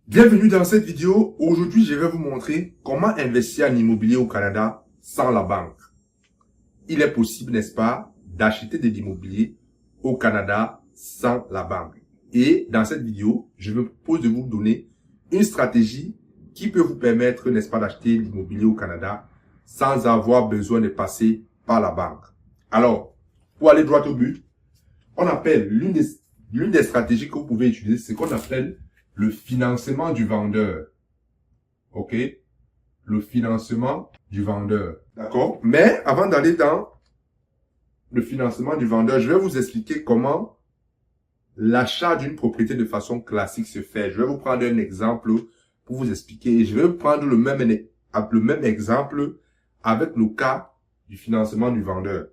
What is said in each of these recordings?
Bienvenue dans cette vidéo. Aujourd'hui, je vais vous montrer comment investir en immobilier au Canada sans la banque. Il est possible, n'est-ce pas, d'acheter de l'immobilier au Canada sans la banque. Et dans cette vidéo, je me propose de vous donner une stratégie qui peut vous permettre, n'est-ce pas, d'acheter l'immobilier au Canada sans avoir besoin de passer par la banque. Alors, pour aller droit au but, on appelle l'une des stratégies que vous pouvez utiliser, c'est qu'on appelle le financement du vendeur. OK? Le financement du vendeur. D'accord? Mais avant d'aller dans le financement du vendeur, je vais vous expliquer comment l'achat d'une propriété de façon classique se fait. Je vais vous prendre un exemple pour vous expliquer. Je vais vous prendre le même exemple avec le cas du financement du vendeur.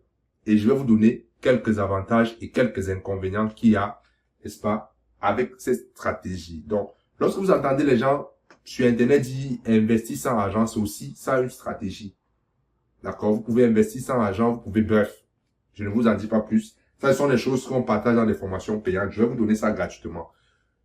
Et je vais vous donner quelques avantages et quelques inconvénients qu'il y a, n'est-ce pas, avec cette stratégie. Donc, lorsque vous entendez les gens sur Internet dire investir sans argent, c'est aussi ça une stratégie. D'accord? Vous pouvez investir sans argent, vous pouvez, bref, je ne vous en dis pas plus. Ça, ce sont des choses qu'on partage dans des formations payantes. Je vais vous donner ça gratuitement.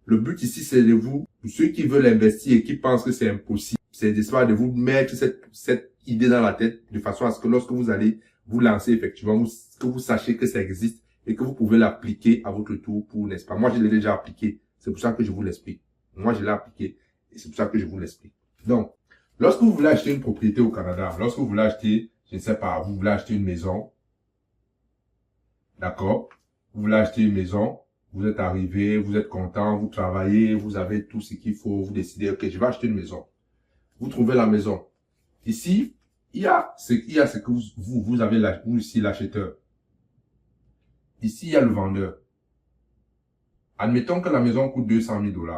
Le but ici, c'est de vous, pour ceux qui veulent investir et qui pensent que c'est impossible, c'est d'essayer de vous mettre cette idée dans la tête de façon à ce que lorsque vous allez vous lancer effectivement, que vous sachiez que ça existe et que vous pouvez l'appliquer à votre tour pour, n'est-ce pas? Moi, je l'ai déjà appliqué. C'est pour ça que je vous l'explique. Moi, je l'ai appliqué et c'est pour ça que je vous l'explique. Donc, lorsque vous voulez acheter une propriété au Canada, lorsque vous voulez acheter, je ne sais pas, vous voulez acheter une maison, d'accord? Vous voulez acheter une maison, vous êtes arrivé, vous êtes content, vous travaillez, vous avez tout ce qu'il faut, vous décidez, ok, je vais acheter une maison. Vous trouvez la maison. Ici, il y a ce que vous avez vous ici l'acheteur. Ici, il y a le vendeur. Admettons que la maison coûte 200 000 $.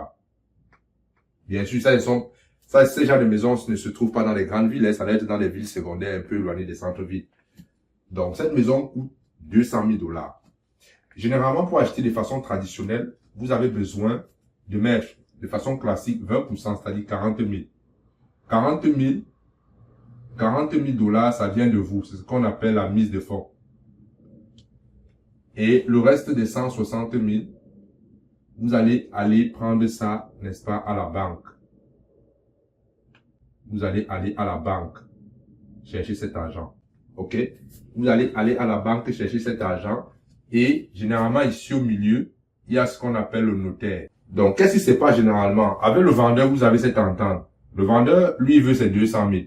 Bien sûr, ces genres de maisons ne se trouvent pas dans les grandes villes, ça doit être dans les villes secondaires un peu éloignées des centres-villes. Donc, cette maison coûte 200 000 $. Généralement, pour acheter de façon traditionnelle, vous avez besoin de mettre de façon classique 20%, c'est-à-dire 40 000. 40 000 $, ça vient de vous. C'est ce qu'on appelle la mise de fonds. Et le reste des 160 000, vous allez aller prendre ça, n'est-ce pas, à la banque. Vous allez aller à la banque chercher cet argent. OK? Vous allez aller à la banque chercher cet argent. Et généralement, ici au milieu, il y a ce qu'on appelle le notaire. Donc, qu'est-ce qui se passe généralement? Avec le vendeur, vous avez cette entente. Le vendeur, lui, veut ses 200 000.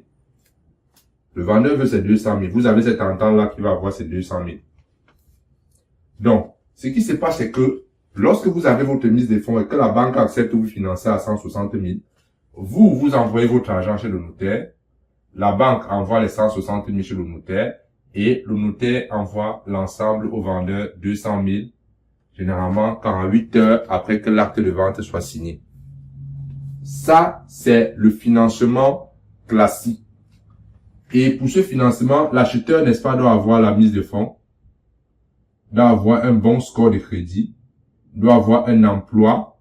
Le vendeur veut ses 200 000. Vous avez cette entente-là qui va avoir ses 200 000. Donc, ce qui se passe, c'est que lorsque vous avez votre mise de fonds et que la banque accepte de vous financer à 160 000, vous envoyez votre argent chez le notaire. La banque envoie les 160 000 chez le notaire. Et le notaire envoie l'ensemble au vendeur 200 000, généralement 48 heures après que l'acte de vente soit signé. Ça, c'est le financement classique. Et pour ce financement, l'acheteur, n'est-ce pas, doit avoir la mise de fonds, doit avoir un bon score de crédit, doit avoir un emploi.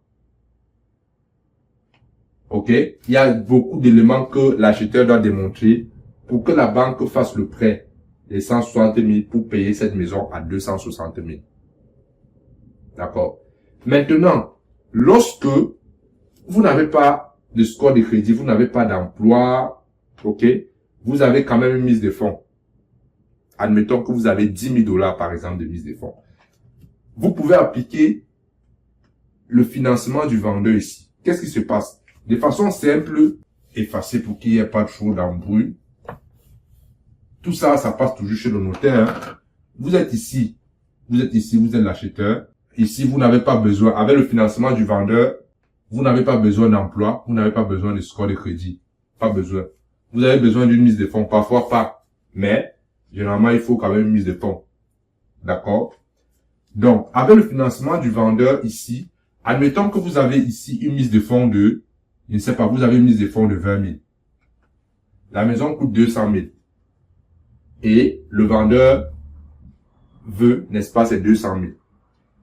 OK? Il y a beaucoup d'éléments que l'acheteur doit démontrer pour que la banque fasse le prêt. Les 160 000 pour payer cette maison à 260 000. D'accord. Maintenant, lorsque vous n'avez pas de score de crédit, vous n'avez pas d'emploi, ok, vous avez quand même une mise de fonds. Admettons que vous avez 10 000 $ par exemple de mise de fonds. Vous pouvez appliquer le financement du vendeur ici. Qu'est-ce qui se passe? De façon simple, effacée pour qu'il n'y ait pas trop d'embrouille. Tout ça, ça passe toujours chez le notaire. Vous êtes ici, vous êtes l'acheteur. Ici, vous n'avez pas besoin, avec le financement du vendeur, vous n'avez pas besoin d'emploi, vous n'avez pas besoin de score de crédit. Pas besoin. Vous avez besoin d'une mise de fonds, parfois pas. Mais, généralement, il faut quand même une mise de fonds. D'accord? Donc, avec le financement du vendeur ici, admettons que vous avez ici une mise de fonds de, je ne sais pas, vous avez une mise de fonds de 20 000. La maison coûte 200 000. Et le vendeur veut, n'est-ce pas, ces 200 000.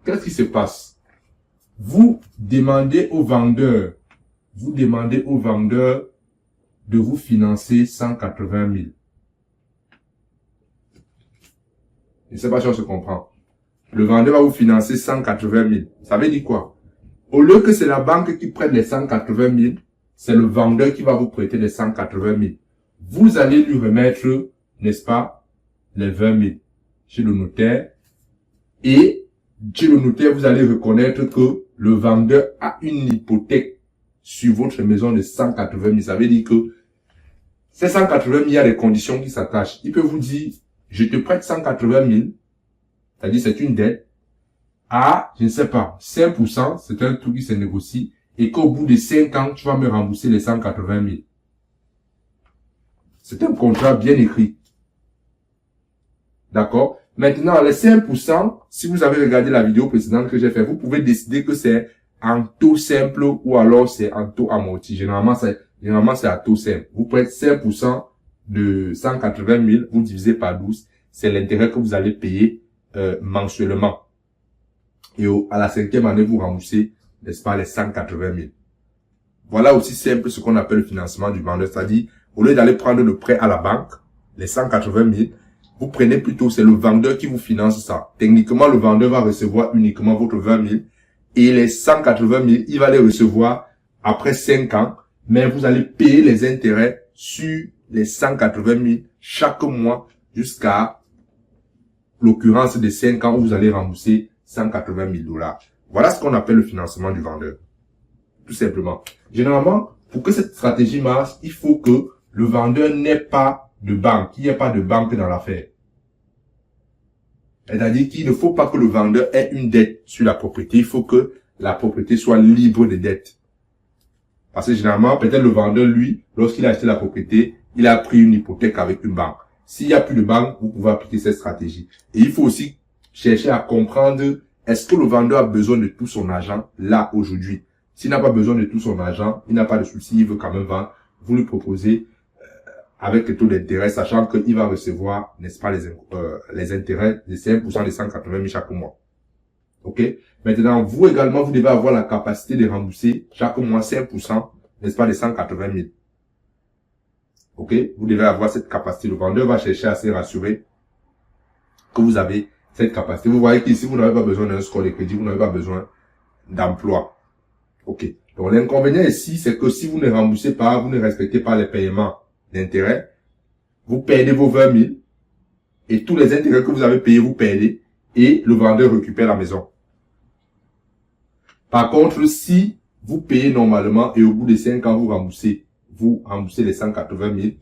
Qu'est-ce qui se passe? Vous demandez au vendeur de vous financer 180 000. Je ne sais pas si on se comprend. Le vendeur va vous financer 180 000. Ça veut dire quoi? Au lieu que c'est la banque qui prête les 180 000, c'est le vendeur qui va vous prêter les 180 000. Vous allez lui remettre, n'est-ce pas, les 20 000 chez le notaire. Et chez le notaire, vous allez reconnaître que le vendeur a une hypothèque sur votre maison de 180 000. Ça veut dire que ces 180 000, il y a des conditions qui s'attachent. Il peut vous dire, je te prête 180 000, c'est-à-dire c'est une dette, à, je ne sais pas, 5%, c'est un truc qui se négocie, et qu'au bout de 5 ans, tu vas me rembourser les 180 000. C'est un contrat bien écrit. D'accord? Maintenant, les 5%, si vous avez regardé la vidéo précédente que j'ai fait, vous pouvez décider que c'est en taux simple ou alors c'est en taux amorti. Généralement, c'est à taux simple. Vous prenez 5% de 180 000, vous divisez par 12, c'est l'intérêt que vous allez payer mensuellement. Et à la 5e année, vous remboursez, n'est-ce pas, les 180 000. Voilà aussi simple ce qu'on appelle le financement du vendeur. C'est-à-dire, au lieu d'aller prendre le prêt à la banque, les 180 000, vous prenez plutôt, c'est le vendeur qui vous finance ça. Techniquement, le vendeur va recevoir uniquement votre 20 000 et les 180 000, il va les recevoir après 5 ans, mais vous allez payer les intérêts sur les 180 000 chaque mois jusqu'à l'occurrence des 5 ans où vous allez rembourser 180 000 $. Voilà ce qu'on appelle le financement du vendeur. Tout simplement. Généralement, pour que cette stratégie marche, il faut que le vendeur n'ait pas de banque, qu'il n'y ait pas de banque dans l'affaire. C'est-à-dire qu'il ne faut pas que le vendeur ait une dette sur la propriété. Il faut que la propriété soit libre de dettes. Parce que généralement, peut-être le vendeur, lui, lorsqu'il a acheté la propriété, il a pris une hypothèque avec une banque. S'il n'y a plus de banque, vous pouvez appliquer cette stratégie. Et il faut aussi chercher à comprendre, est-ce que le vendeur a besoin de tout son argent là, aujourd'hui? S'il n'a pas besoin de tout son argent, il n'a pas de souci, il veut quand même vendre. Vous lui proposez avec le taux d'intérêt, sachant qu'il va recevoir, n'est-ce pas, les intérêts de 5% de 180 000 chaque mois. Ok? Maintenant, vous également, vous devez avoir la capacité de rembourser chaque mois 5%, n'est-ce pas, de 180 000. Ok? Vous devez avoir cette capacité. Le vendeur va chercher à se rassurer que vous avez cette capacité. Vous voyez qu'ici, vous n'avez pas besoin d'un score de crédit, vous n'avez pas besoin d'emploi. Ok? Donc, l'inconvénient ici, c'est que si vous ne remboursez pas, vous ne respectez pas les paiements d'intérêt, vous perdez vos 20 000 et tous les intérêts que vous avez payés, vous perdez et le vendeur récupère la maison. Par contre, si vous payez normalement et au bout de 5 ans, vous remboursez les 180 000,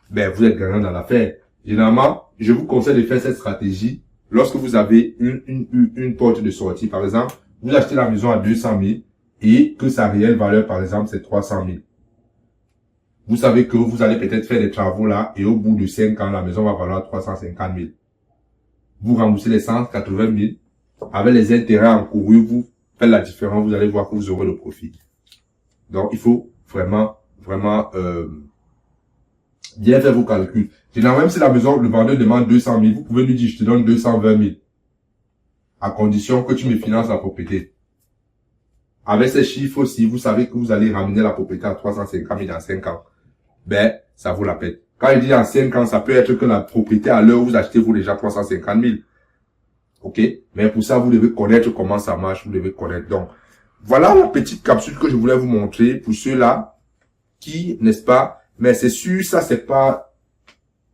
ben, vous êtes gagnant dans l'affaire. Généralement, je vous conseille de faire cette stratégie lorsque vous avez une porte de sortie. Par exemple, vous achetez la maison à 200 000 et que sa réelle valeur, par exemple, c'est 300 000. Vous savez que vous allez peut-être faire des travaux là et au bout de 5 ans, la maison va valoir 350 000. Vous remboursez les 180 000. Avec les intérêts encourus, vous faites la différence, vous allez voir que vous aurez le profit. Donc, il faut vraiment bien faire vos calculs. Généralement, même si la maison, le vendeur demande 200 000, vous pouvez lui dire, je te donne 220 000. À condition que tu me finances la propriété. Avec ces chiffres aussi, vous savez que vous allez ramener la propriété à 350 000 dans 5 ans. Ben, ça vaut la peine. Quand je dis en 5 ans, ça peut être que la propriété à l'heure où vous achetez vaut déjà 350 000. Ok? Mais pour ça, vous devez connaître comment ça marche, vous devez connaître. Donc, voilà la petite capsule que je voulais vous montrer pour ceux-là qui, n'est-ce pas? Mais c'est sûr, ça c'est pas,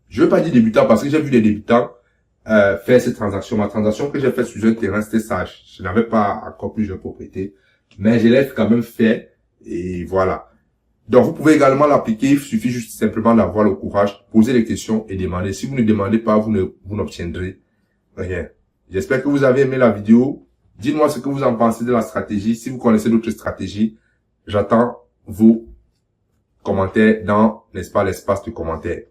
je veux pas dire débutant parce que j'ai vu des débutants faire cette transaction. Ma transaction que j'ai faite sur un terrain, c'était sage. Je n'avais pas encore plusieurs propriétés. Mais je l'ai quand même fait et voilà. Donc, vous pouvez également l'appliquer. Il suffit juste simplement d'avoir le courage, poser des questions et demander. Si vous ne demandez pas, vous n'obtiendrez rien. J'espère que vous avez aimé la vidéo. Dites-moi ce que vous en pensez de la stratégie. Si vous connaissez d'autres stratégies, j'attends vos commentaires dans, n'est-ce pas, l'espace de commentaires.